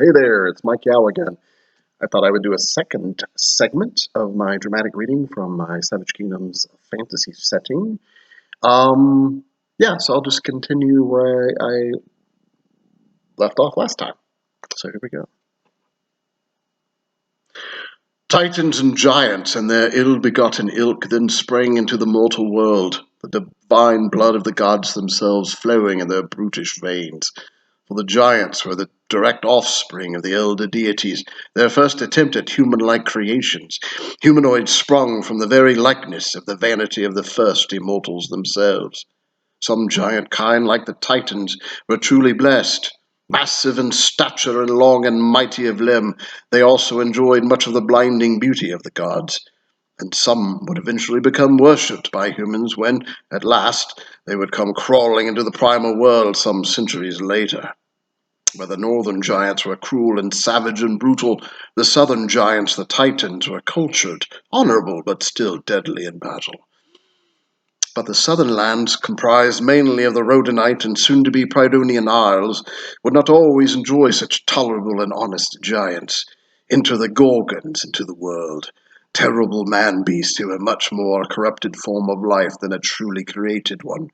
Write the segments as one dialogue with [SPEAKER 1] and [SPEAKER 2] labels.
[SPEAKER 1] Hey there, it's Mike Yao again. I thought I would do a second segment of my dramatic reading from my Savage Kingdoms fantasy setting. So I'll just continue where I left off last time. So here we go. Titans and giants and their ill-begotten ilk then sprang into the mortal world, the divine blood of the gods themselves flowing in their brutish veins. For the giants were the direct offspring of the elder deities, their first attempt at human-like creations, humanoids sprung from the very likeness of the vanity of the first immortals themselves. Some giant kind, like the Titans, were truly blessed. Massive in stature and long and mighty of limb, they also enjoyed much of the blinding beauty of the gods. And some would eventually become worshipped by humans when, at last, they would come crawling into the primal world some centuries later. Where the northern giants were cruel and savage and brutal, the southern giants, the Titans, were cultured, honorable, but still deadly in battle. But the southern lands, comprised mainly of the Rhodanite and soon-to-be Prydonian Isles, would not always enjoy such tolerable and honest giants. Enter the Gorgons into the world, terrible man-beasts who were much more a corrupted form of life than a truly created one.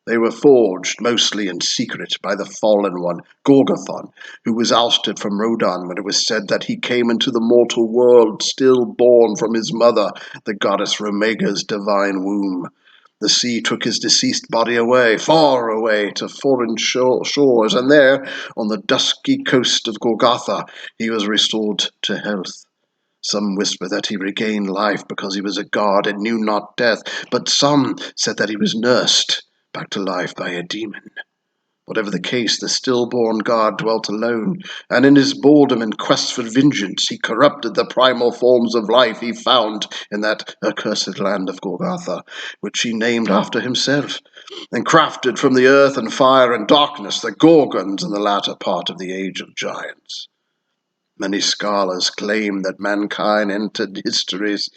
[SPEAKER 1] They were forged, mostly in secret, by the fallen one, Gorgothon, who was ousted from Rodan when it was said that he came into the mortal world still born from his mother, the goddess Romega's divine womb. The sea took his deceased body away, far away, to foreign shores, and there, on the dusky coast of Golgotha, he was restored to health. Some whisper that he regained life because he was a god and knew not death, but some said that he was nursed back to life by a demon. Whatever the case, the stillborn god dwelt alone, and in his boredom and quest for vengeance, he corrupted the primal forms of life he found in that accursed land of Golgotha, which he named after himself, and crafted from the earth and fire and darkness the Gorgons in the latter part of the Age of Giants. Many scholars claim that mankind entered histories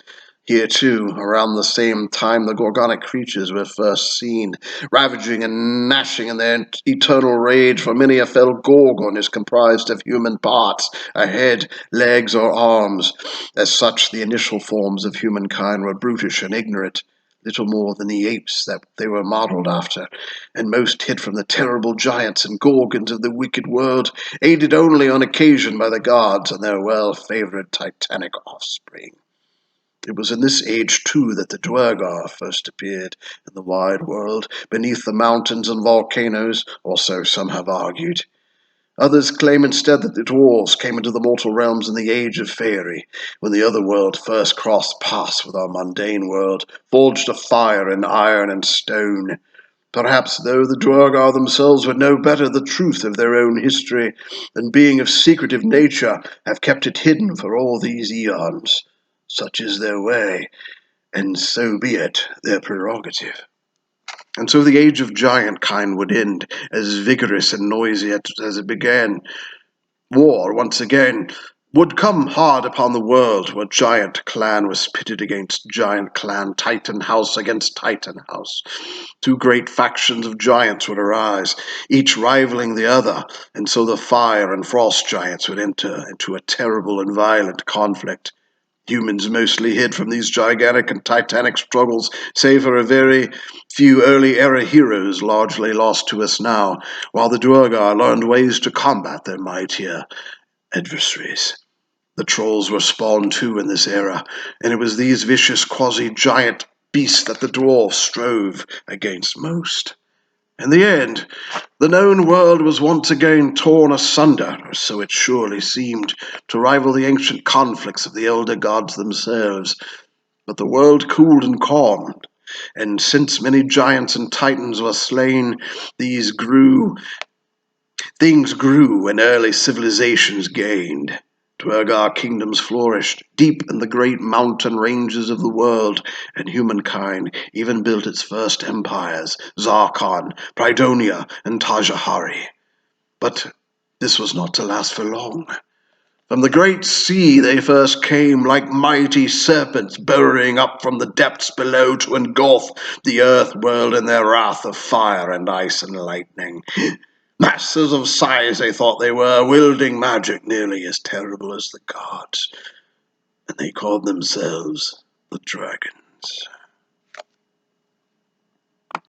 [SPEAKER 1] here too, around the same time the Gorgonic creatures were first seen, ravaging and gnashing in their eternal rage, for many a fell Gorgon is comprised of human parts, a head, legs, or arms. As such, the initial forms of humankind were brutish and ignorant, little more than the apes that they were modeled after, and most hid from the terrible giants and Gorgons of the wicked world, aided only on occasion by the gods and their well-favored titanic offspring. It was in this age, too, that the Duergar first appeared in the wide world, beneath the mountains and volcanoes, or so some have argued. Others claim instead that the dwarves came into the mortal realms in the age of Faerie, when the other world first crossed paths with our mundane world, forged of fire and iron and stone. Perhaps, though, the Duergar themselves would know better the truth of their own history, and being of secretive nature, have kept it hidden for all these eons. Such is their way, and so be it, their prerogative. And so the age of giant kind would end, as vigorous and noisy as it began. War, once again, would come hard upon the world, where giant clan was pitted against giant clan, Titan house against Titan house. Two great factions of giants would arise, each rivaling the other, and so the fire and frost giants would enter into a terrible and violent conflict. Humans mostly hid from these gigantic and titanic struggles, save for a very few early-era heroes largely lost to us now, while the Duergar learned ways to combat their mightier adversaries. The trolls were spawned too in this era, and it was these vicious quasi-giant beasts that the dwarves strove against most. In the end, the known world was once again torn asunder, or so it surely seemed, to rival the ancient conflicts of the elder gods themselves. But the world cooled and calmed, and since many giants and titans were slain, things grew and early civilizations gained. Duergar kingdoms flourished deep in the great mountain ranges of the world, and humankind even built its first empires, Zarkon, Prydonia, and Tajahari. But this was not to last for long. From the great sea they first came, like mighty serpents burrowing up from the depths below to engulf the earth world in their wrath of fire and ice and lightning. Masters of size they thought they were, wielding magic nearly as terrible as the gods, and they called themselves the dragons.